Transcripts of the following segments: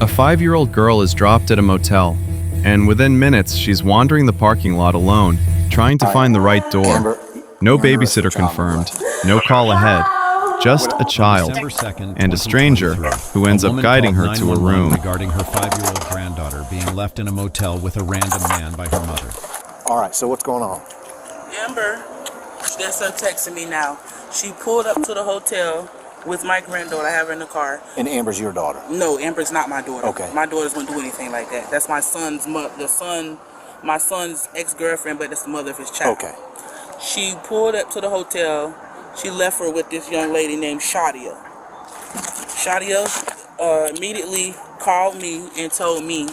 A 5-year-old girl is dropped at a motel, and within minutes she's wandering the parking lot alone, trying to find the right door. No babysitter confirmed, no call ahead, just a child, and a stranger who ends up guiding her to a room. Regarding her 5-year-old granddaughter being left in a motel with a random man by her mother. All right, so what's going on? Amber, that's her texting me now. She pulled up to the hotel with my granddaughter. I have her in the car. And Amber's your daughter? No, Amber's not my daughter. Okay. My daughters wouldn't do anything like that. That's my son's my son's ex-girlfriend, but that's the mother of his child. Okay. She pulled up to the hotel. She left her with this young lady named Shadia. Shadia immediately called me and told me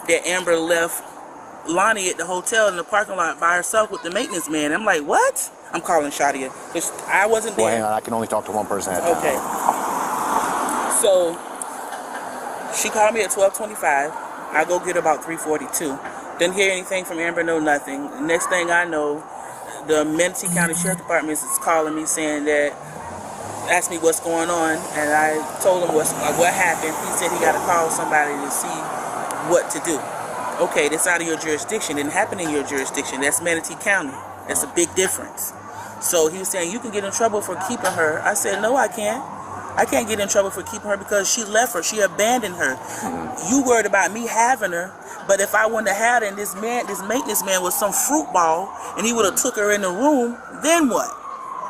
that Amber left Lonnie at the hotel in the parking lot by herself with the maintenance man. I'm like, what? I'm calling Shadia, because I wasn't there. Well, hang on, I can only talk to one person at a time. Okay. So, she called me at 12:25. I go get her about 3:42. Didn't hear anything from Amber, no nothing. The next thing I know, the Manatee County Sheriff Department is calling me saying that, asked me what's going on, and I told him what happened. He said he got to call somebody to see what to do. Okay, that's out of your jurisdiction. It didn't happen in your jurisdiction. That's Manatee County. That's a big difference. So he was saying, you can get in trouble for keeping her. I said, no, I can't. I can't get in trouble for keeping her because she left her. She abandoned her. You worried about me having her, but if I wouldn't have had her and this maintenance man was some fruit ball and he would have took her in the room, then what?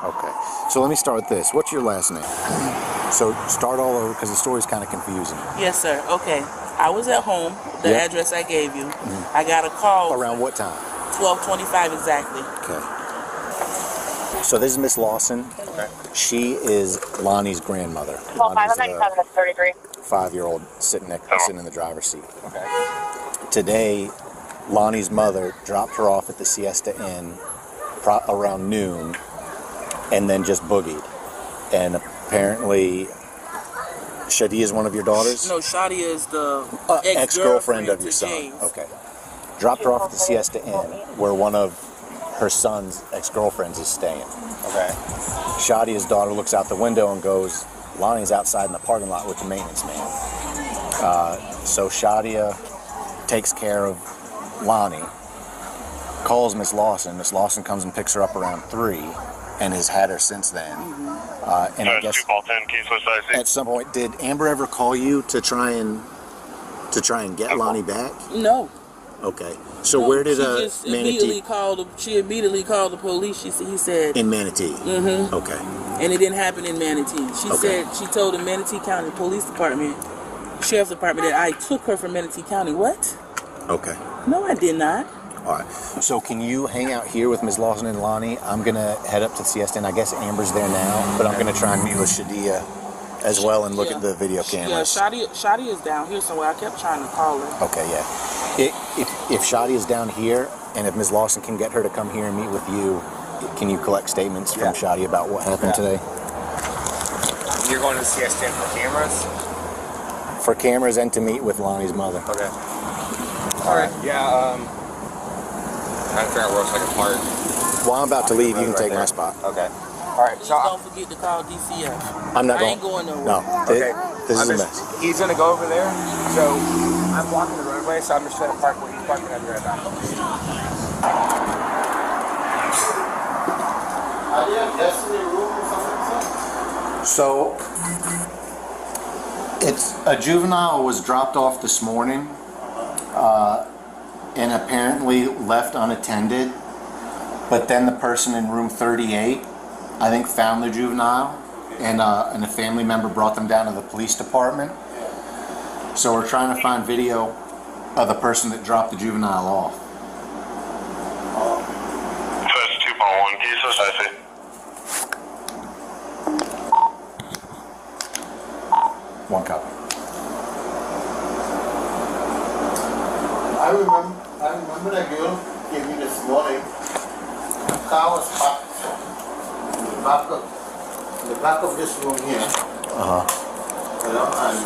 Okay. So let me start with this. What's your last name? So start all over because the story's kind of confusing. Yes, sir. Okay. I was at home, the address I gave you. I got a call. Around what time? 12:25 exactly. Okay. So this is Miss Lawson. Okay. She is Lonnie's grandmother. Well, 597 5-year-old sitting in the driver's seat. Okay. Today, Lonnie's mother dropped her off at the Siesta Inn around noon and then just boogied. And apparently, Shadia is one of your daughters? No, Shadia is the ex-girlfriend of your son. James. Okay. Dropped her off at the Siesta Inn where one of her son's ex-girlfriends is staying. Okay. Shadia's daughter looks out the window and goes, Lonnie's outside in the parking lot with the maintenance man. So Shadia takes care of Lonnie, calls Miss Lawson. Miss Lawson comes and picks her up around 3 and has had her since then. And I guess at some point, did Amber ever call you to try and get Lonnie back? No. Okay. So No, where did she immediately called the police. He said in Manatee? Mm-hmm. Okay. And it didn't happen in Manatee. She said she told the Manatee County Police Department, Sheriff's Department, that I took her from Manatee County. What? Okay. No, I did not. All right. So can you hang out here with Ms. Lawson and Lonnie? I'm gonna head up to the Siesta, and I guess Amber's there now, but I'm gonna try and meet with Shadia as well and look at the video cameras. Yeah, Shadia is down here somewhere. I kept trying to call her. Okay, yeah. If Shadia is down here, and if Ms. Lawson can get her to come here and meet with you, can you collect statements from Shadia about what happened today? You're going to Siesta Inn for cameras? For cameras and to meet with Lonnie's mother. Okay. All right. Yeah. Trying to figure out where else I can park. While I'm about to leave, you can take my spot. Okay. All right. Please So don't forget to call DCF. I'm not I ain't going nowhere. No. Okay. This is a mess. He's gonna go over there. So I'm blocking the roadway, so I'm just trying to park where he's parking. I'll be right back. So, it's a juvenile was dropped off this morning and apparently left unattended, but then the person in room 38, I think, found the juvenile, and a family member brought them down to the police department. So we're trying to find video of the person that dropped the juvenile off. First 2.1, Jesus, I see. One copy. I remember that girl came in this morning. The car was parked in the back of this room here. You know, and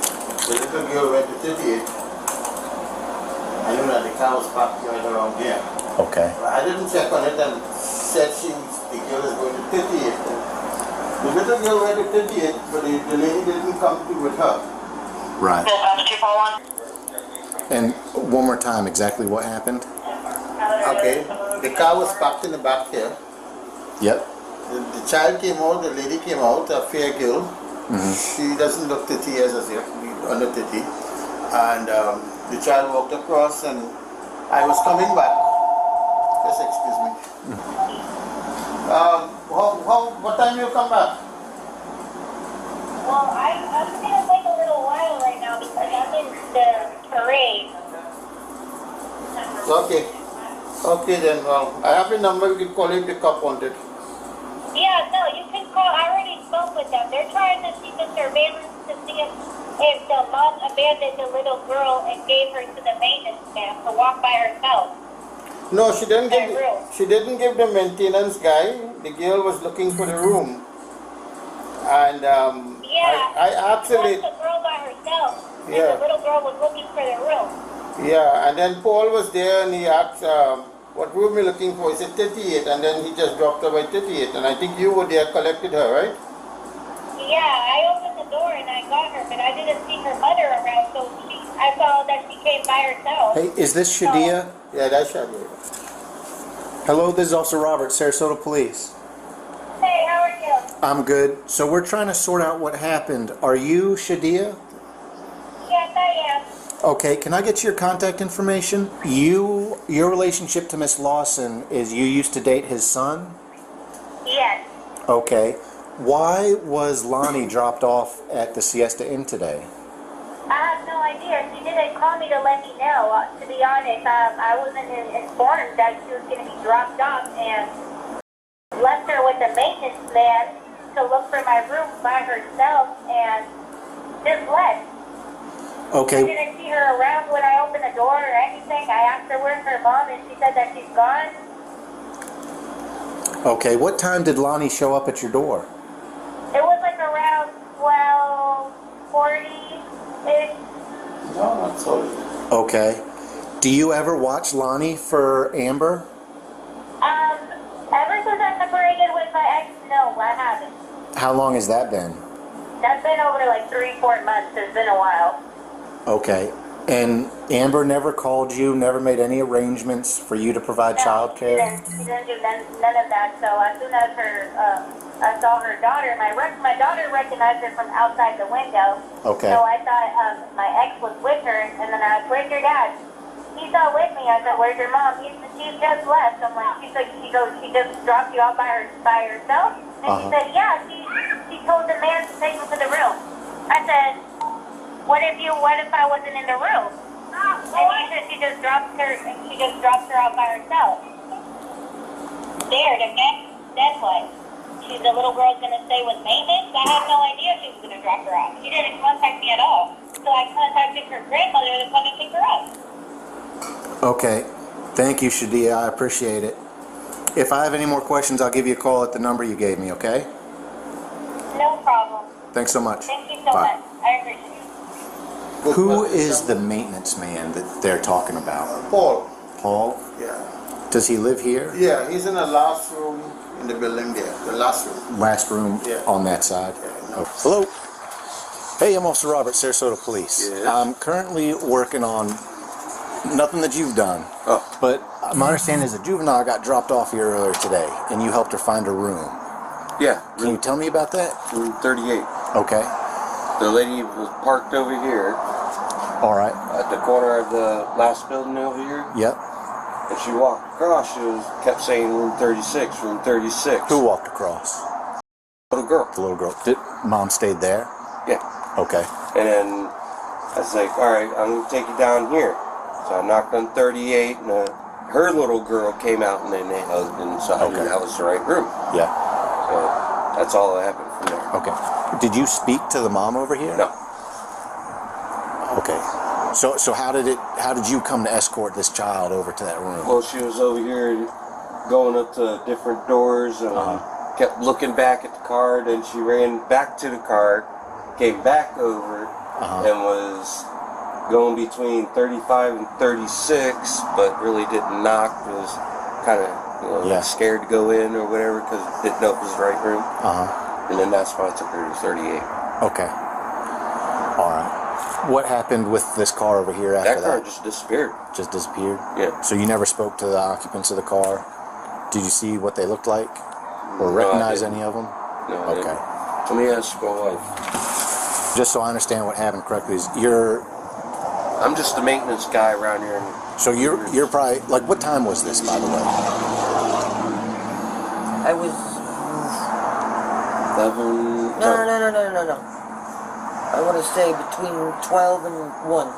the little girl went to 38. I knew that the car was parked right around here. Okay. But I didn't check on it and said the girl is going to 38. The little girl went to 38, but the lady didn't come to with her. Right. Dispatch 241. And one more time, exactly what happened? Okay, the car was parked in the back here. Yep. The child came out, the lady came out, a fair girl. She doesn't look 30 years as yet, under 30. And the child walked across and I was coming back. Just excuse me. What time you come back? Well, I'm gonna wait a little while right now because I'm in the parade. Okay. Okay then, well, I have the number, you can call if the cop wanted. Yeah, no, you can call. I already spoke with them. They're trying to see the surveillance to see if the mom abandoned the little girl and gave her to the maintenance man to walk by herself. No, she didn't That give. room. She didn't give the maintenance guy. The girl was looking for the room, and Yeah, I actually, left the girl by herself, and Yeah. the little girl was looking for the room. yeah. And then Paul was there, and he asked, "What room you looking for?" He said 38, and then he just dropped her by 38. And I think you were there, collected her, right? Yeah, I opened the door and I got her, but I didn't see her mother around, so I saw that she came by herself. Hey, is this Shadia? Yeah, that's Shadia. Hello, this is Officer Robert, Sarasota Police. Hey, how are you? I'm good. So we're trying to sort out what happened. Are you Shadia? Yes, I am. Okay, can I get your contact information? Your relationship to Miss Lawson is you used to date his son? Yes. Okay. Why was Lonnie dropped off at the Siesta Inn today? I have no idea. She didn't call me to let me know. To be honest, I wasn't informed that she was going to be dropped off and left her with the maintenance man to look for my room by herself and just left. I Okay. didn't see her around when I opened the door or anything. I asked her where's her mom and she said that she's gone. Okay, what time did Lonnie show up at your door? It was like around 12:40-ish. No, not sorry. Okay. Do you ever watch Lonnie for Amber? Ever since I separated with my ex, no, I haven't. How long has that been? That's been over like 3-4 months. It's been a while. Okay. And Amber never called you, never made any arrangements for you to provide child care? She didn't do none of that. So as soon as I saw her daughter, my daughter recognized her from outside the window. Okay. So I thought my ex was with her, and then I asked, "Where's your dad?" He's not with me. I said, "Where's your mom?" She's just left. I'm like, she just dropped you off by herself? And she said, "Yeah, she told the man to take me to the room." I said, What if I wasn't in the room? And he said she just dropped her off by herself. Scared, okay? That's what. The little girl's gonna stay with maintenance? I had no idea she was gonna drop her off. She didn't contact me at all. So I contacted her grandmother to come and pick her up. Okay. Thank you, Shadia. I appreciate it. If I have any more questions, I'll give you a call at the number you gave me, okay? No problem. Thanks so much. Thank you so Bye. much. I appreciate it. Who is the maintenance man that they're talking about? Paul. Paul? Yeah. Does he live here? Yeah, he's in the last room in the building there. The last room. Last room Yeah. on that side? No. Hello. Hey, I'm Officer Robert, Sarasota Police. Yes. I'm currently working on nothing that you've done. Oh. But my understanding is a juvenile got dropped off here earlier today, and you helped her find a room. Yeah, Can you tell me about that? room 38. Okay. The lady was parked over here All right. at the corner of the last building over here. Yep. And she walked across, kept saying room 36, room 36. Who walked across? Little girl. The little girl. Did Mom stayed there? Yeah. Okay. And then I was like, all right, I'm going to take you down here. So I knocked on 38, and her little girl came out, and then they hugged, and so I knew that was the right room. Yeah. So that's all that happened from there. Okay. Did you speak to the mom over here? No. Okay. So how did you come to escort this child over to that room? Well, she was over here going up to different doors and kept looking back at the car. Then she ran back to the car, came back over, and was going between 35 and 36, but really didn't knock. Was kind of scared to go in or whatever because didn't know if it was the right room. And then that's why I took her to 38. Okay. All right. What happened with this car over here after That car just disappeared. Just disappeared? Yeah. So you never spoke to the occupants of the car? Did you see what they looked like? Or No, recognize I didn't. any of them? No, I Okay. didn't. Let me ask my wife. Just so I understand what happened correctly, is I'm just the maintenance guy around here. so you're probably, like, what time was this, by the way? I was 11. no. I want to say between 12 and 1.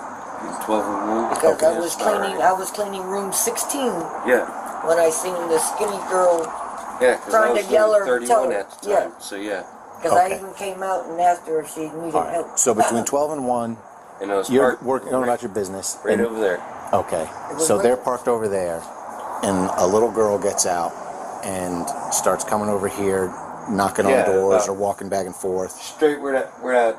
12 and 1. Because Okay, I was that's cleaning. alright. I was cleaning room 16 Yeah. when I seen the skinny girl. Yeah, because I Trying was to yell her, 31 tell her. at the time. So yeah. Because Okay. I even came out and asked her if she needed All right. help. So between 12 and 1, And I was you're parked working on about your business. right and- over there. Okay. was So right- they're parked over there, and a little girl gets out and starts coming over here, knocking on Yeah, doors or walking back and forth. Straight where that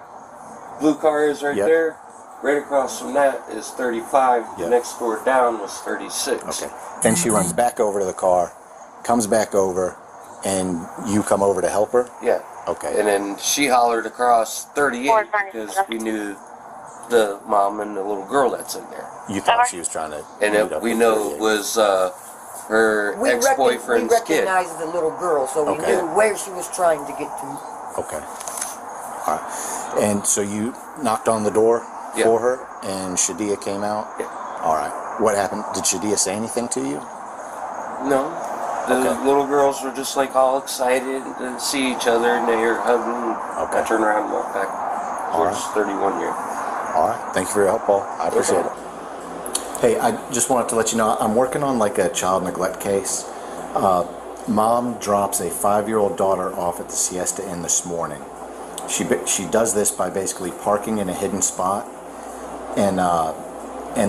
blue car is right Yep. there. Right across from that is 35. Yep. The next door down was 36. Okay. Then she runs back over to the car, comes back over, and you come over to help her? Yeah. Okay. And then she hollered across 38 because we knew the mom and the little girl that's in there. You thought she was trying to... And meet it, up we with know 38. it was her We ex-boyfriend's kid. recognized the little girl, so we Okay. knew where she was trying to get to. Okay. All right. And so you knocked on the door Yeah. for her, and Shadia came out? Yeah. All right. What happened? Did Shadia say anything to you? No. The Okay. little girls were just like all excited to see each other and they were hugging. Okay. I turned around and walked back All towards 31 here. All right. Thank you for your help, Paul. I appreciate it. Hey, I just wanted to let you know, I'm working on like a child neglect case. Mom drops a 5-year-old daughter off at the Siesta Inn this morning. She does this by basically parking in a hidden spot and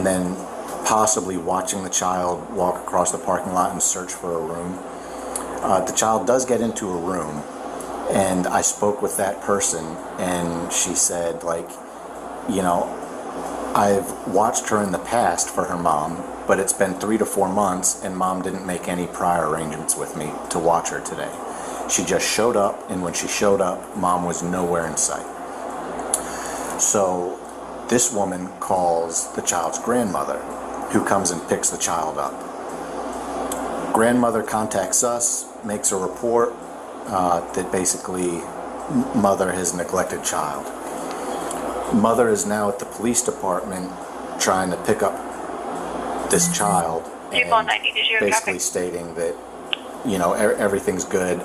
then possibly watching the child walk across the parking lot and search for a room. The child does get into a room, and I spoke with that person, and she said, like, you know, I've watched her in the past for her mom, but it's been 3 to 4 months, and mom didn't make any prior arrangements with me to watch her today. She just showed up, and when she showed up, mom was nowhere in sight. So this woman calls the child's grandmother, who comes and picks the child up. Grandmother contacts us, makes a report that basically mother has neglected child. Mother is now at the police department trying to pick up this child and basically stating that, you know, everything's good.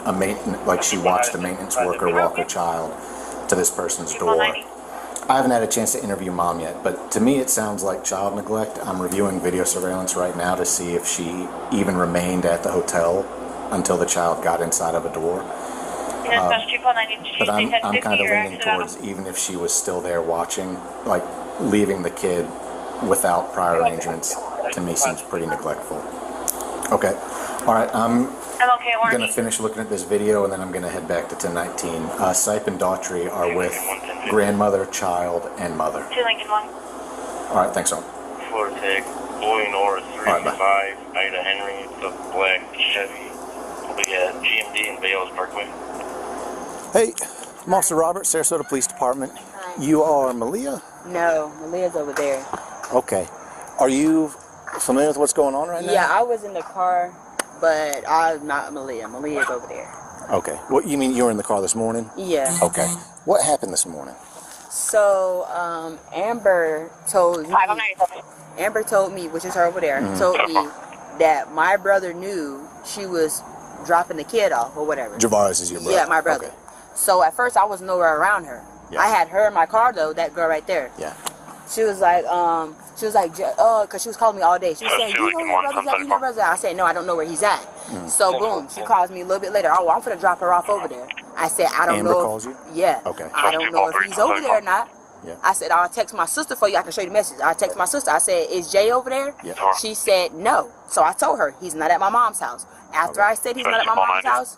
Like she watched a maintenance worker walk a child to this person's door. I haven't had a chance to interview mom yet, but to me it sounds like child neglect. I'm reviewing video surveillance right now to see if she even remained at the hotel until the child got inside of a door. But I'm kind of leaning towards even if she was still there watching, like leaving the kid without prior arrangements, to me seems pretty neglectful. Okay. All right. I'm going to finish looking at this video and then I'm going to head back to 1019. Sipe and Daughtry are with grandmother, child, and mother. 291. All right. Thanks, on. Florida Tech, Boy North, 385, Ida Henry, the black Chevy. We got GMD and Bales Parkway. Hey, I'm Officer Robert, Sarasota Police Department. You are Malia? No, Malia's over there. Okay. Are you familiar with what's going on right now? Yeah, I was in the car, but I'm not Malia. Malia's over there. Okay. What, you mean you were in the car this morning? Yeah. Okay. What happened this morning? So, Amber told me, which is her over there, told me that my brother knew she was dropping the kid off or whatever. Javaris is your brother? Yeah, my brother. Okay. So at first I was nowhere around her. Yeah. I had her in my car though, that girl right there. Yeah. She was like, cause she was calling me all day. She was saying, you know where your brother's at? You know where your brother's at? I said, no, I don't know where he's at. So boom, she calls me a little bit later. Oh, I'm gonna drop her off over there. I said, I don't Amber know. calls you? Yeah. Okay. I don't know if he's over there or not. Yeah. I said, I'll text my sister for you. I can show you the message. I text my sister. I said, is Jay over there? Yeah. She said, no. So I told her, he's not at my mom's house. After I said he's not at my mom's house,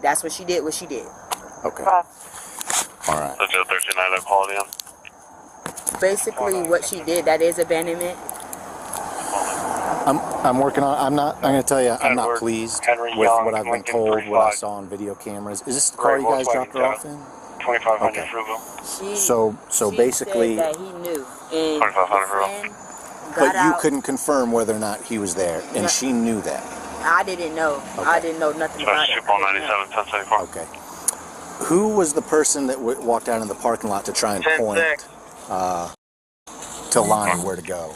that's what she did, Okay. All right. So 213 I called in. Basically, what she did, that is abandonment. I'm working on. I'm going to tell you, I'm not pleased Henry with Young, what I've been Lincoln told, what I 35. saw on video cameras. Is this the car you guys dropped her off in? 2500 Okay. Frugal. So she basically, said that he knew, and 2500 Frugal. friend but got you out. couldn't confirm whether or not he was there, and No. she knew that. I didn't know. I didn't know nothing about it. 97, 1074. Okay. Who was the person that walked out in the parking lot to try and point to Lonnie where to go?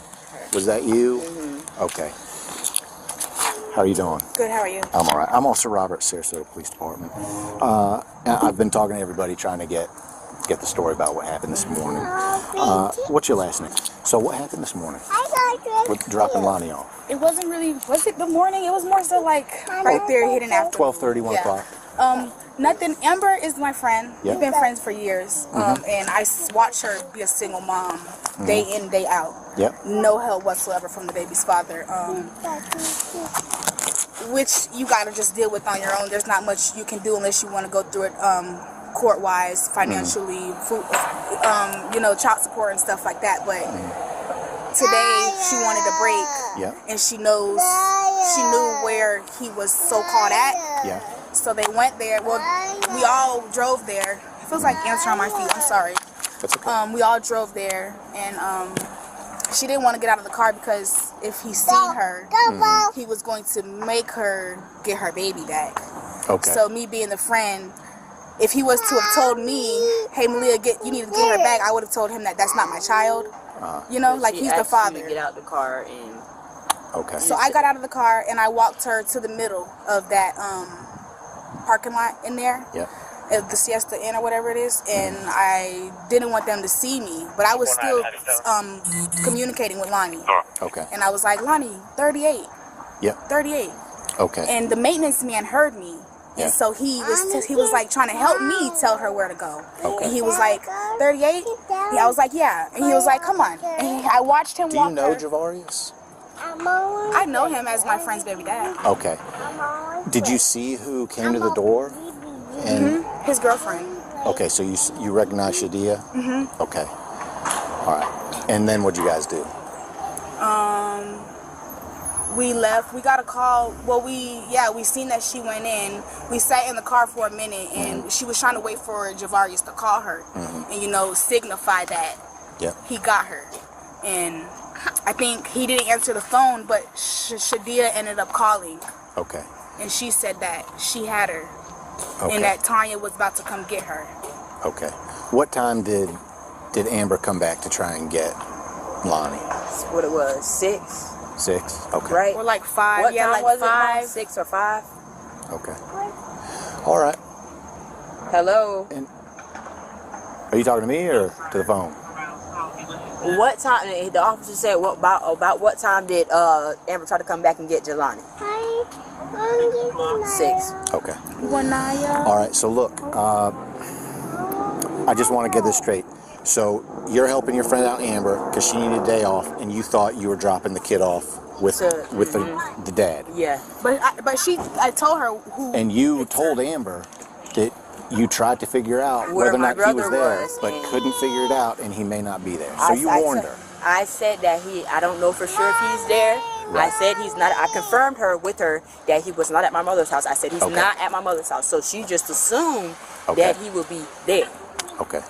Was that you? Mm-hmm. Okay. How are you doing? Good, how are you? I'm all right. I'm Officer Robert, Sarasota Police Department. I've been talking to everybody trying to get the story about what happened this morning. What's your last name? So what happened this morning with dropping Lonnie off? It wasn't really, was it the morning? It was more so like right there hidden after. 12:30, 1 o'clock? Nothing. Amber is my friend. Yeah. We've been friends for years. And I watch her be a single mom day in, day out. Yep. No help whatsoever from the baby's father. Which you gotta just deal with on your own. There's not much you can do unless you want to go through it court-wise, financially, food, child support and stuff like that. But today she wanted a break, and she knew where he was so called at. Yeah. So they went there. Well, we all drove there. It feels like ants are on my feet. I'm sorry. That's okay. We all drove there, and she didn't want to get out of the car because if he seen her, he was going to make her get her baby back. Okay. So me being the friend, if he was to have told me, "Hey, Malia, you need to get her back," I would have told him that that's not my child. Like he's the father. Get out the car and. Okay. So I got out of the car and I walked her to the middle of that parking lot in there. Yeah. The Siesta Inn or whatever it is, and I didn't want them to see me, but I was still communicating with Lonnie. Okay. And I was like, Lonnie, 38. Yeah. 38. Okay. And the maintenance man heard me. And so he was like trying to help me tell her where to go. Okay. And he was like, 38? Yeah, I was like, yeah. And he was like, come on. And I watched him walk. Do you know her. Javarius? I know him as my friend's baby dad. Okay. Did you see who came to the door? And his girlfriend. Okay, so you recognize Shadia? Okay. All right. And then what'd you guys do? We left. We got a call. Well, we seen that she went in. We sat in the car for a minute, and she was trying to wait for Javarius to call her, and signify that he got her. And I think he didn't answer the phone, but Shadia ended up calling. Okay. And she said that she had her, Okay. and that Tanya was about to come get her. Okay. What time did Amber come back to try and get Lonnie? That's what it was. 6. 6? Okay. Right? Or like 5. What yeah, time like was 5. it? 6 or 5? Okay. All right. Hello. And are you talking to me or to the phone? What time? The officer said about what time did Amber try to come back and get Jelani? 6. Okay. Wanaya. All right. So look, I just want to get this straight. So you're helping your friend out, Amber, because she needed a day off, and you thought you were dropping the kid off with the dad. Yeah. But I told her who. And you told Amber that you tried to figure out Where whether or my not he was brother there, was, but and couldn't figure it out, and he may not be there. So you warned her. I said that I don't know for sure if he's there. Right. I said he's not. I confirmed with her that he was not at my mother's house. I said he's not at my mother's house. So she just assumed that he would be there. Okay.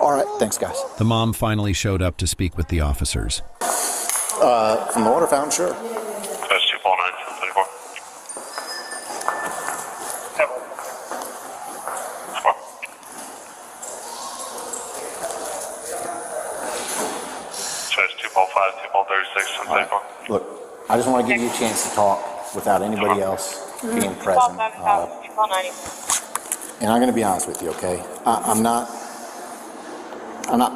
All right. Thanks, guys. The mom finally showed up to speak with the officers. From the water fountain, sure. That's 249, 1034. That's 245, 236, 1034. Look, I just want to give you a chance to talk without anybody else being present. And I'm going to be honest with you, okay? I'm not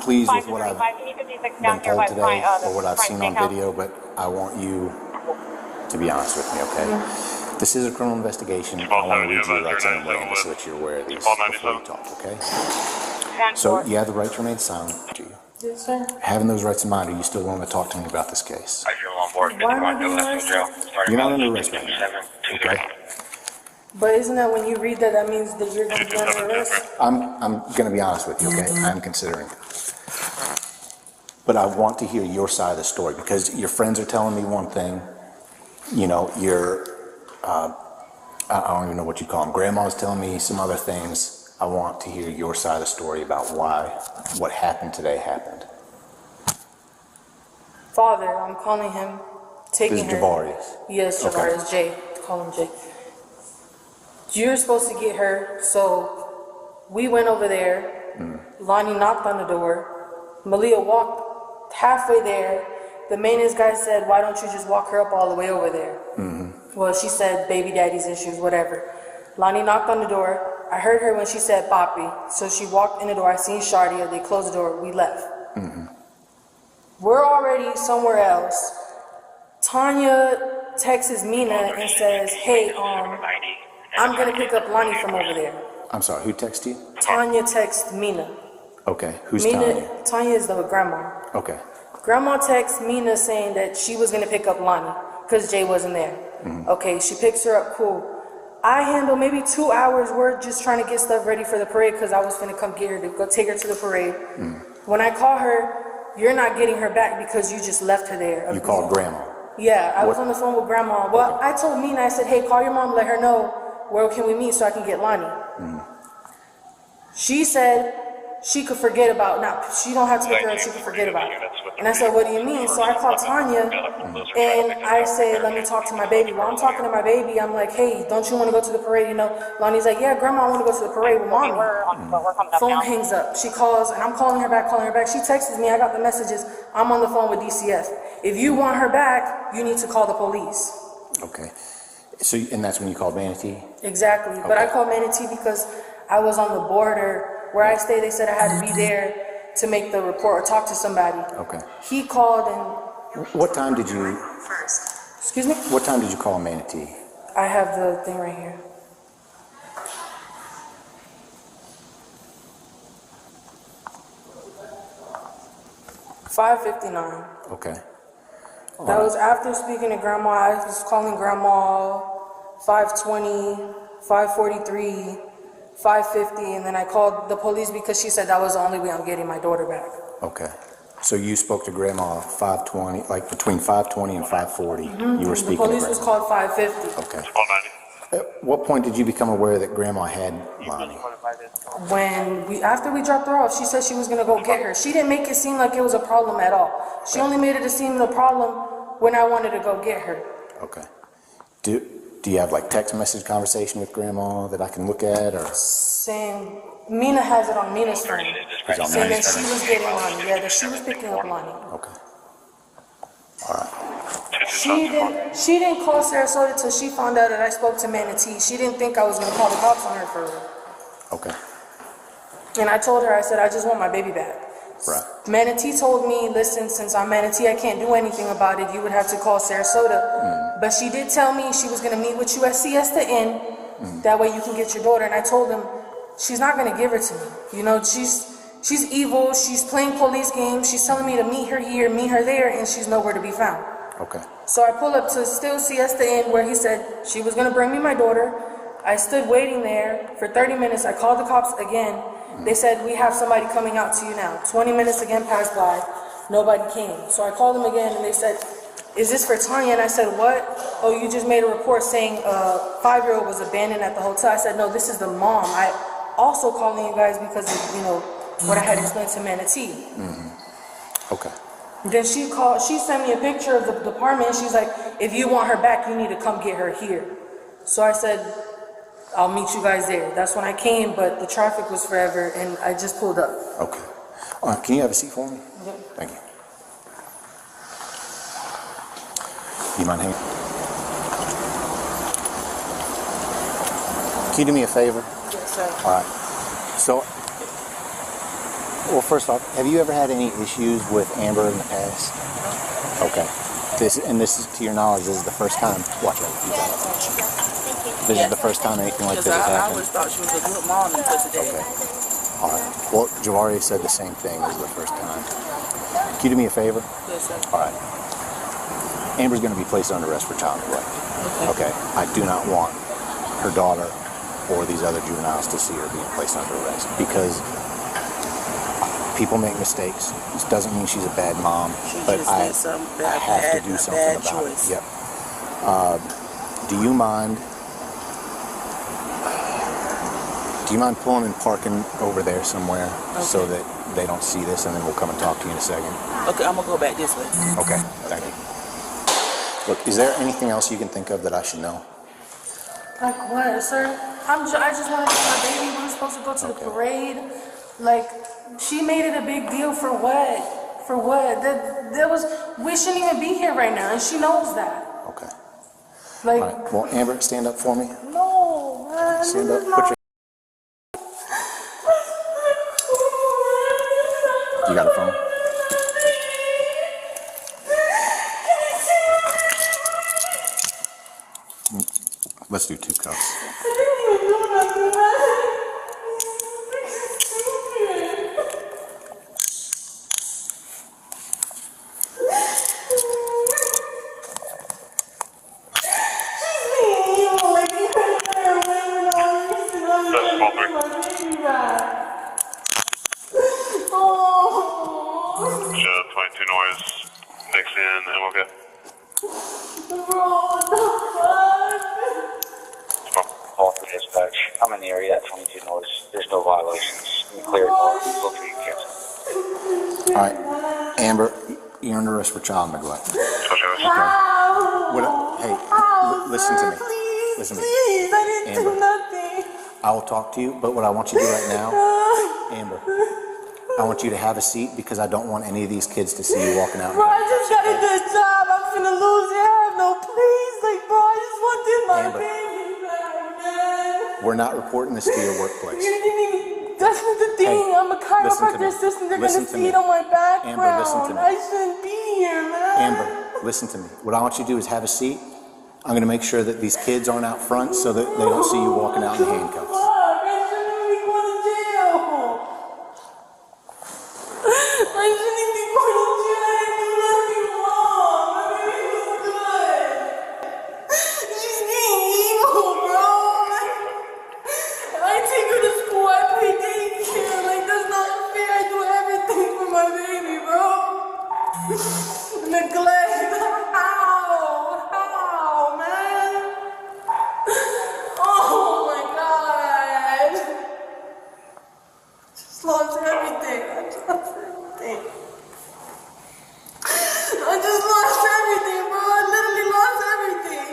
pleased with what I've been told today or what I've seen on video, but I want you to be honest with me, okay? This is a criminal investigation. I want to read you the rights and waivers so that you're aware of these before you talk, okay? So you have the right to remain silent, do you? Yes, sir. Having those rights in mind, are you still willing to talk to me about this case? I feel on board. You're not under arrest right now, okay? But isn't that when you read that means that you're going to be under arrest? I'm going to be honest with you, okay? I'm considering it. But I want to hear your side of the story because your friends are telling me one thing. I don't even know what you call them. Grandma's telling me some other things. I want to hear your side of the story about why what happened today happened. Father, I'm calling him, taking This is her. Javarius. Yes, Okay. Javarius, Jay. Call him Jay. You're supposed to get her, so we went over there. Lonnie knocked on the door. Malia walked halfway there. The maintenance guy said, why don't you just walk her up all the way over there? Well, she said, baby daddy's issues, whatever. Lonnie knocked on the door. I heard her when she said, Papi. So she walked in the door. I seen Shardia. They closed the door. We left. We're already somewhere else. Tanya texts Mina and says, hey, I'm going to pick up Lonnie from over there. I'm sorry, who texted you? Tanya texts Mina. Okay, who's Tanya? Tanya is the grandma. Okay. Grandma texts Mina saying that she was going to pick up Lonnie because Jay wasn't there. Okay, she picks her up, cool. I handle maybe 2 hours. We're just trying to get stuff ready for the parade because I was going to come get her to go take her to the parade. When I call her, you're not getting her back because you just left her there. You called Grandma? Yeah, I was on the phone with Grandma. Well, I told Mina, I said, hey, call your mom, let her know where can we meet so I can get Lonnie. She said she could forget about, she don't have to pick her up, she could forget about it. And I said, what do you mean? So I called Tanya and I said, let me talk to my baby. While I'm talking to my baby, I'm like, hey, don't you want to go to the parade? You know, Lonnie's like, yeah, Grandma, I want to go to the parade with Mommy. Phone hangs up. She calls and I'm calling her back. She texts me, I got the messages. I'm on the phone with DCF. If you want her back, you need to call the police. Okay. So, and that's when you called Manatee? Exactly. Okay. But I called Manatee because I was on the border. Where I stay, they said I had to be there to make the report or talk to somebody. Okay. He called and... What time did you... Excuse me? What time did you call Manatee? I have the thing right here. $5:59. Okay. That was after speaking to Grandma. I was calling Grandma 5:20, 5:43, 5:50, and then I called the police because she said that was the only way I'm getting my daughter back. Okay. So you spoke to Grandma 5:20, like between 5:20 and 5:40. You were speaking to The police was called 5:50. Okay. At what point did you become aware that Grandma had Lonnie? After we dropped her off, she said she was gonna go get her. She didn't make it seem like it was a problem at all. She only made it seem the problem when I wanted to go get her. Okay. Do you have like text message conversation with Grandma that I can look at, or? Saying, Mina has it on Mina's phone. Saying that she was getting Lonnie. Yeah, that she was picking up Lonnie. Okay. All right. She didn't call Sarasota till she found out that I spoke to Manatee. She didn't think I was gonna call the cops on her for her. Okay. And I told her, I said, I just want my baby back. Right. Manatee told me, listen, since I'm Manatee, I can't do anything about it. You would have to call Sarasota. But she did tell me she was going to meet with you at Siesta Inn. That way you can get your daughter. And I told him, she's not going to give her to me. You know, she's evil. She's playing police games. She's telling me to meet her here, meet her there, and she's nowhere to be found. Okay. So I pull up to still Siesta Inn where he said she was going to bring me my daughter. I stood waiting there for 30 minutes. I called the cops again. They said, we have somebody coming out to you now. 20 minutes again passed by. Nobody came. So I called them again and they said, is this for Tanya? And I said, what? Oh, you just made a report saying a 5-year-old was abandoned at the hotel. I said, no, this is the mom. I also calling you guys because of, you know, what I had explained to Manatee. Okay. Then she sent me a picture of the department. She's like, if you want her back, you need to come get her here. So I said, I'll meet you guys there. That's when I came, but the traffic was forever, and I just pulled up. Okay. All right, can you have a seat for me? Yep. Thank you. Do you mind hanging? Can you do me a favor? Yes, sir. All right. So, well, first off, have you ever had any issues with Amber in the past? Okay. This is, to your knowledge, this is the first time. Watch it. This is the first time anything like this has happened. I always thought she was a good mom until today. Okay. All right. Well, Javari said the same thing. This is the first time. Can you do me a favor? Yes, sir. All right. Amber's going to be placed under arrest for child neglect. Okay. I do not want her daughter or these other juveniles to see her being placed under arrest because people make mistakes. This doesn't mean she's a bad mom, but I have to do something about it. Yep. Do you mind Do you mind pulling and parking over there somewhere so that they don't see this, and then we'll come and talk to you in a second? Okay, I'm gonna go back this way. Okay, thank you. Look, is there anything else you can think of that I should know? Like what, sir? I just want to see my baby. We were supposed to go to the parade. Like, she made it a big deal for what? For what? We shouldn't even be here right now, and she knows that. Okay. Like, all right. Well, Amber, stand up for me. No, man. Stand up. Put your. You got a phone? Let's do 2 cups. Show 22 noise. Mix in and we'll get. Call for dispatch. I'm in the area at 22 noise. There's no violations. We cleared all. Look for you kids. All right, Amber, you're under arrest for child neglect. Okay. Hey, listen to me. Listen to me. Please, I didn't Amber, do nothing. I will talk to you, but what I want you to do right now, Amber, I want you to have a seat because I don't want any of these kids to see you walking out. Bro, I just got a good job. I'm finna lose it. I have no please. Like, bro, I just wanted my Amber, baby back, man. we're not reporting this to your workplace. That's the thing. Hey, I'm a chiropractor assistant. They're gonna see it on my background. Amber, listen to me. I shouldn't be here, man. Amber, listen to me. What I want you to do is have a seat. I'm going to make sure that these kids aren't out front so that they don't see you walking out in handcuffs. Fuck, I shouldn't be going to jail. I shouldn't be going to jail. I didn't do nothing wrong. My baby was good. She's being evil, bro. I take her to school. I pay daycare. Like, that's not fair. I do everything for my baby, bro. Neglect. How, man? Oh my God. Just lost everything. I just lost everything. I just lost everything, bro. I literally lost everything.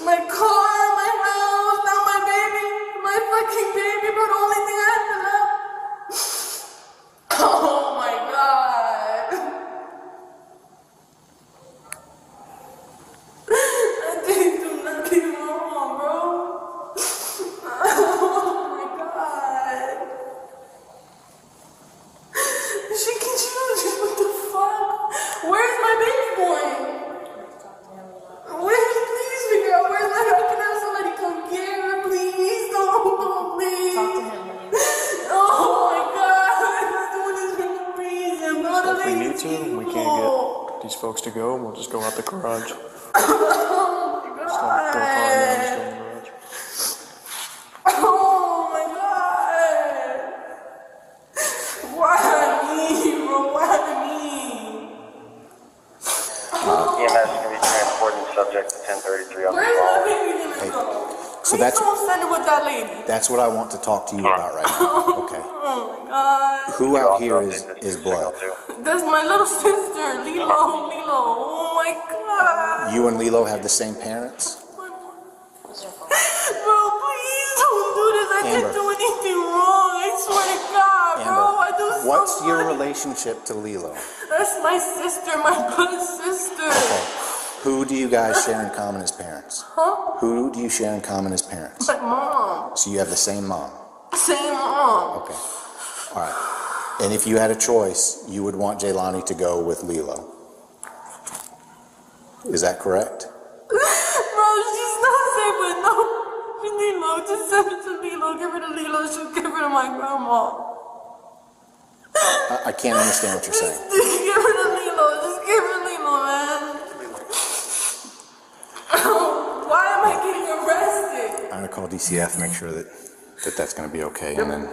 My car, my house, now my baby, my fucking baby, bro. The only thing I have left. Oh my God. I didn't do nothing wrong, bro. Oh my God. She can choose. What the fuck? Where's my baby going? Please figure out where's my. Can I have somebody come get her, please? Don't, please. Oh my God. I'm doing this for no reason, bro. So if we need to, and we can't get these folks to go, we'll just go out the garage. Oh my God. Just don't call them, just go in the garage. Oh my God. Why me, bro? Why me? EMS can be transporting subject to 1033 on the Where's call. my baby gonna go? So that's Don't send it with that lady. that's what I want to talk to you about right now. Okay. Oh my God. Who out here is blood? That's my little sister, Lilo. Oh my God. You and Lilo have the same parents? Bro, please don't do this. I Amber. didn't do anything wrong. I swear to God, bro. I do so What's your much. relationship to Lilo? That's my sister, my blood sister. Okay. Who do you guys share in common as parents? Huh? Who do you share in common as parents? My mom. So you have the same mom? Same mom. Okay. All right. And if you had a choice, you would want Jaylani to go with Lilo. Is that correct? Bro, she's not safe with no. Lilo, just send it to Lilo. Give her to Lilo. She'll give her to my grandma. I can't understand what you're saying. Just give her to Lilo. Just give her Lilo, man. Why am I getting arrested? I'm going to call DCF, make sure that that's going to be okay, and then...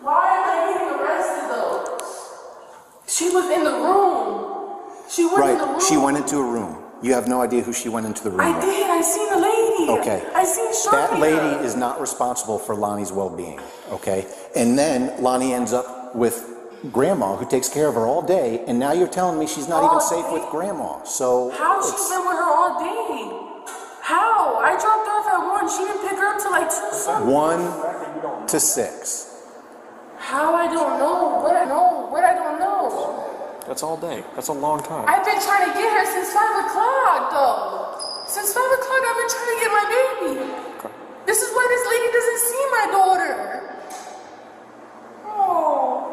Why am I getting arrested, though? She was in the room. She went in the room. Right, she went into a room. You have no idea who she went into the room I with? did. I seen the lady. Okay. I seen Shadia. That lady is not responsible for Lonnie's well-being, okay? And then Lonnie ends up with Grandma, who takes care of her all day, and now you're telling me she's not even safe with Grandma. So How? She's been with her all day. How? I dropped her off at 1. She didn't pick her up till like 2 something. 1 to 6. How? I don't know. What I don't know. That's all day. That's a long time. I've been trying to get her since 5 o'clock, though. Since 5 o'clock, I've been trying to get my baby. Okay. This is why this lady doesn't see my daughter. Oh.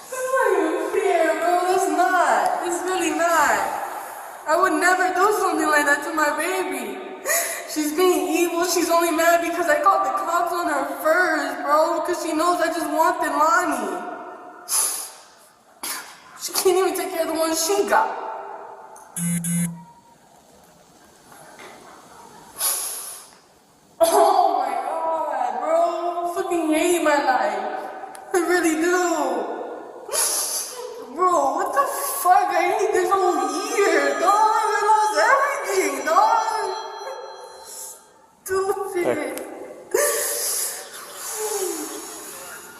That's not even fair, bro. That's not. It's really not. I would never do something like that to my baby. She's being evil. She's only mad because I called the cops on her first, bro. Because she knows I just wanted Lonnie. She can't even take care of the one she got. Oh my god, bro. I fucking hate my life. I really do. Bro, what the fuck? I hate this whole year, dog. I lost everything, dog. Stupid.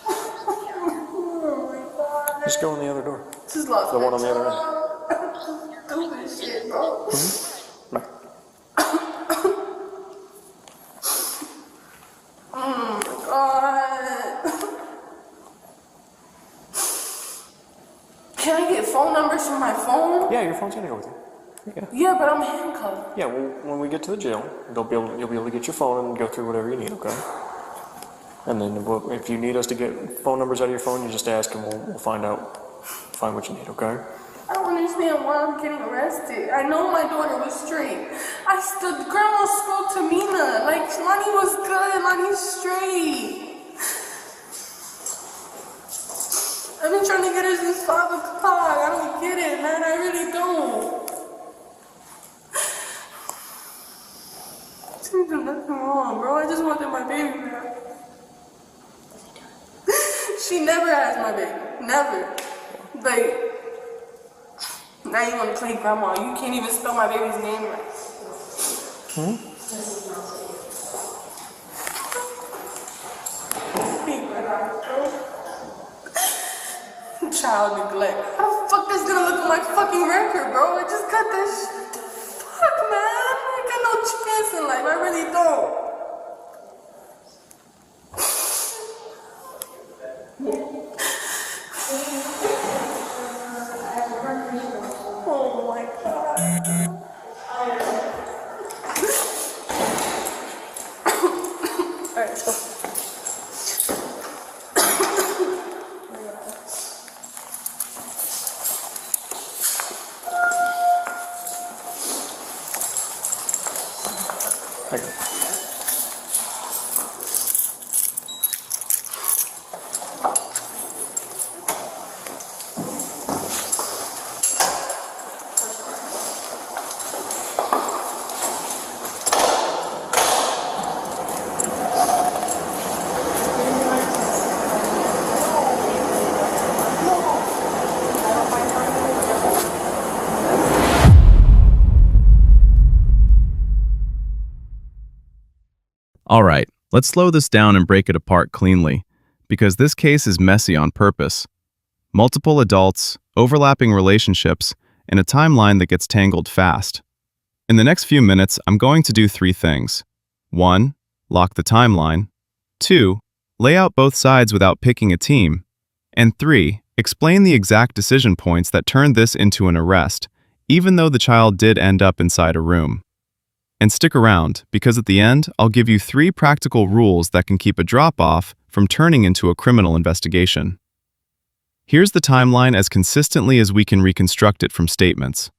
Oh my god. Just go in the other door. Just lost the one on the other end. Stupid shit, bro. Oh my god. Can I get phone numbers from my phone? Yeah, your phone's gonna go with you. Yeah, but I'm handcuffed. Yeah, well, when we get to the jail, you'll be able to get your phone and go through whatever you need, okay? And then if you need us to get phone numbers out of your phone, you just ask and we'll find what you need, okay? I don't understand why I'm getting arrested. I know my daughter was straight. Grandma spoke to Mina. Like, Lonnie was good. Lonnie's straight. I've been trying to get her since 5 o'clock. I don't get it, man. I really don't. She didn't do nothing wrong, bro. I just wanted my baby back. She never has my baby. Never. Like, now you want to play grandma. You can't even spell my baby's name right. Child neglect. How the fuck that's gonna look at my fucking record, bro? I just got that shit. Fuck, man. I got no chance in life. I really don't. Oh my god. Alright, let's go. Alright, let's slow this down and break it apart cleanly, because this case is messy on purpose. Multiple adults, overlapping relationships, and a timeline that gets tangled fast. In the next few minutes, I'm going to do 3 things. 1. Lock the timeline. 2. Lay out both sides without picking a team. And 3. Explain the exact decision points that turned this into an arrest, even though the child did end up inside a room. And stick around, because at the end, I'll give you 3 practical rules that can keep a drop-off from turning into a criminal investigation. Here's the timeline as consistently as we can reconstruct it from statements.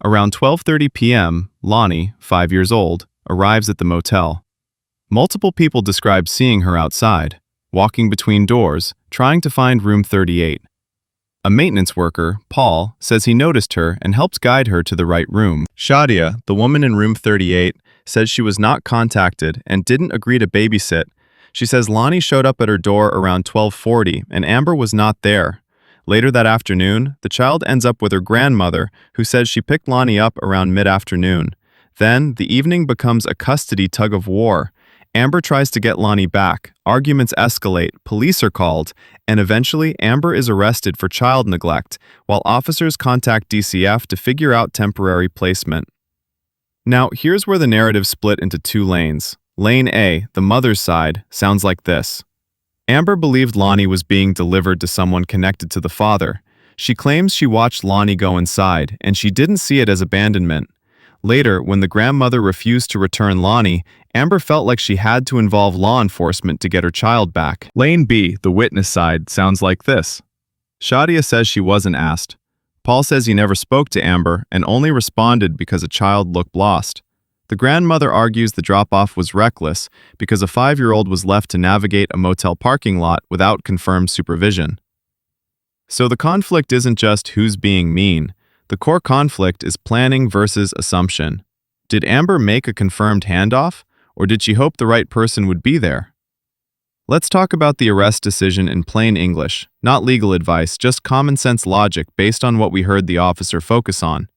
Around 12:30 p.m., Lonnie, 5 years old, arrives at the motel. Multiple people describe seeing her outside, walking between doors, trying to find room 38. A maintenance worker, Paul, says he noticed her and helps guide her to the right room. Shadia, the woman in room 38, says she was not contacted and didn't agree to babysit. She says Lonnie showed up at her door around 12:40 and Amber was not there. Later that afternoon, the child ends up with her grandmother, who says she picked Lonnie up around mid-afternoon. Then, the evening becomes a custody tug-of-war. Amber tries to get Lonnie back, arguments escalate, police are called, and eventually Amber is arrested for child neglect, while officers contact DCF to figure out temporary placement. Now, here's where the narrative split into two lanes. Lane A, the mother's side, sounds like this. Amber believed Lonnie was being delivered to someone connected to the father. She claims she watched Lonnie go inside, and she didn't see it as abandonment. Later, when the grandmother refused to return Lonnie, Amber felt like she had to involve law enforcement to get her child back. Lane B, the witness side, sounds like this. Shadia says she wasn't asked. Paul says he never spoke to Amber and only responded because a child looked lost. The grandmother argues the drop-off was reckless because a 5-year-old was left to navigate a motel parking lot without confirmed supervision. So the conflict isn't just who's being mean. The core conflict is planning versus assumption. Did Amber make a confirmed handoff, or did she hope the right person would be there? Let's talk about the arrest decision in plain English, not legal advice, just common sense logic based on what we heard the officer focus on.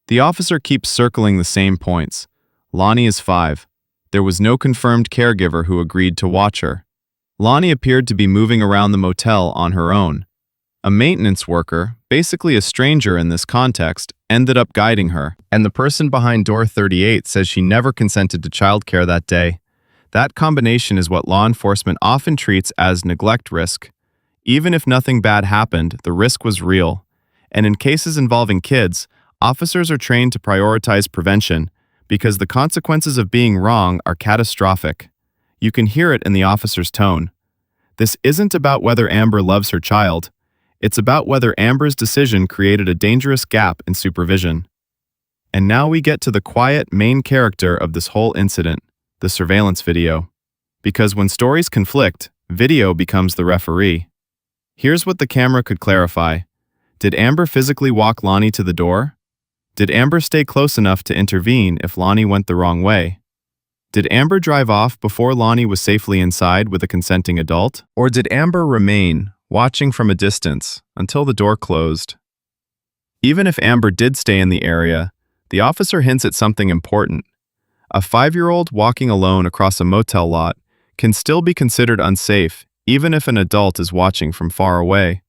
The officer keeps circling the same points. Lonnie is 5. There was no confirmed caregiver who agreed to watch her. Lonnie appeared to be moving around the motel on her own. A maintenance worker, basically a stranger in this context, ended up guiding her, and the person behind door 38 says she never consented to childcare that day. That combination is what law enforcement often treats as neglect risk. Even if nothing bad happened, the risk was real. And in cases involving kids, officers are trained to prioritize prevention, because the consequences of being wrong are catastrophic. You can hear it in the officer's tone. This isn't about whether Amber loves her child. It's about whether Amber's decision created a dangerous gap in supervision. And now we get to the quiet main character of this whole incident, the surveillance video. Because when stories conflict, video becomes the referee. Here's what the camera could clarify. Did Amber physically walk Lonnie to the door? Did Amber stay close enough to intervene if Lonnie went the wrong way? Did Amber drive off before Lonnie was safely inside with a consenting adult? Or did Amber remain, watching from a distance, until the door closed? Even if Amber did stay in the area, the officer hints at something important. A 5-year-old walking alone across a motel lot can still be considered unsafe even if an adult is watching from far away,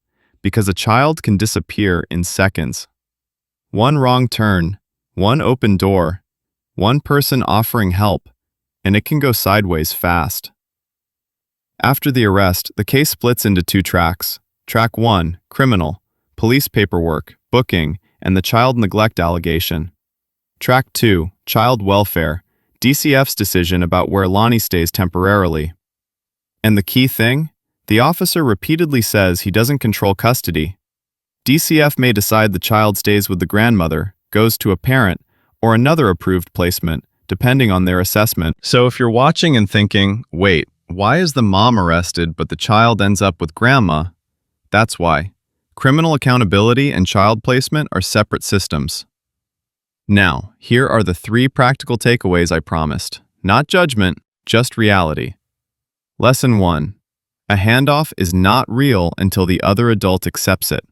because a child can disappear in seconds. One wrong turn, one open door, one person offering help, and it can go sideways fast. After the arrest, the case splits into 2 tracks. Track 1, criminal, police paperwork, booking, and the child neglect allegation. Track 2, child welfare, DCF's decision about where Lonnie stays temporarily. And the key thing? The officer repeatedly says he doesn't control custody. DCF may decide the child stays with the grandmother, goes to a parent, or another approved placement, depending on their assessment. So if you're watching and thinking, wait, why is the mom arrested but the child ends up with grandma? That's why. Criminal accountability and child placement are separate systems. Now, here are the 3 practical takeaways I promised. Not judgment, just reality. Lesson 1. A handoff is not real until the other adult accepts it.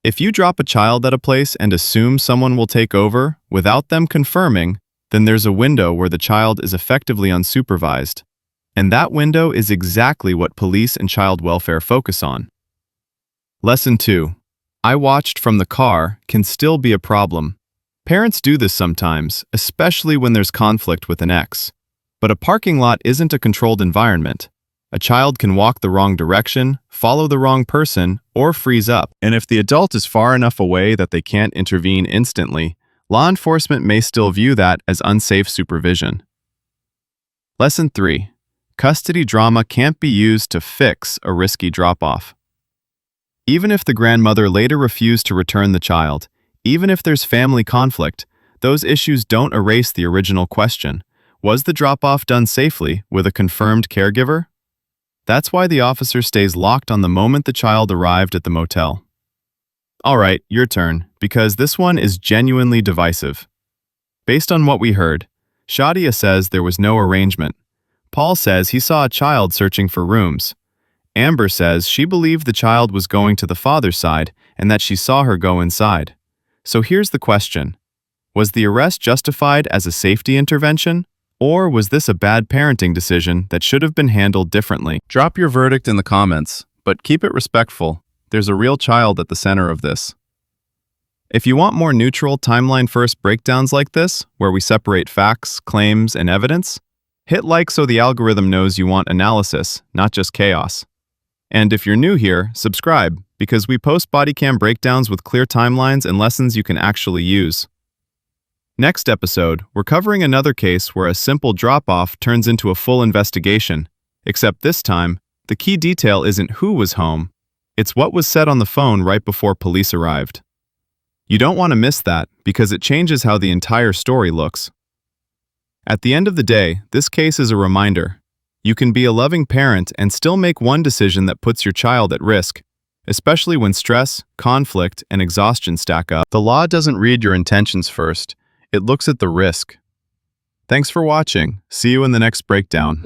If you drop a child at a place and assume someone will take over without them confirming, then there's a window where the child is effectively unsupervised. And that window is exactly what police and child welfare focus on. Lesson 2. I watched from the car can still be a problem. Parents do this sometimes, especially when there's conflict with an ex. But a parking lot isn't a controlled environment. A child can walk the wrong direction, follow the wrong person, or freeze up. And if the adult is far enough away that they can't intervene instantly, law enforcement may still view that as unsafe supervision. Lesson 3. Custody drama can't be used to fix a risky drop-off. Even if the grandmother later refused to return the child, even if there's family conflict, those issues don't erase the original question. Was the drop-off done safely with a confirmed caregiver? That's why the officer stays locked on the moment the child arrived at the motel. All right, your turn, because this one is genuinely divisive. Based on what we heard, Shadia says there was no arrangement. Paul says he saw a child searching for rooms. Amber says she believed the child was going to the father's side and that she saw her go inside. So here's the question. Was the arrest justified as a safety intervention? Or was this a bad parenting decision that should have been handled differently? Drop your verdict in the comments, but keep it respectful. There's a real child at the center of this. If you want more neutral timeline-first breakdowns like this, where we separate facts, claims, and evidence, hit like so the algorithm knows you want analysis, not just chaos. And if you're new here, subscribe, because we post bodycam breakdowns with clear timelines and lessons you can actually use. Next episode, we're covering another case where a simple drop-off turns into a full investigation, except this time, the key detail isn't who was home, it's what was said on the phone right before police arrived. You don't want to miss that, because it changes how the entire story looks. At the end of the day, this case is a reminder. You can be a loving parent and still make one decision that puts your child at risk, especially when stress, conflict, and exhaustion stack up. The law doesn't read your intentions first, it looks at the risk. Thanks for watching. See you in the next breakdown.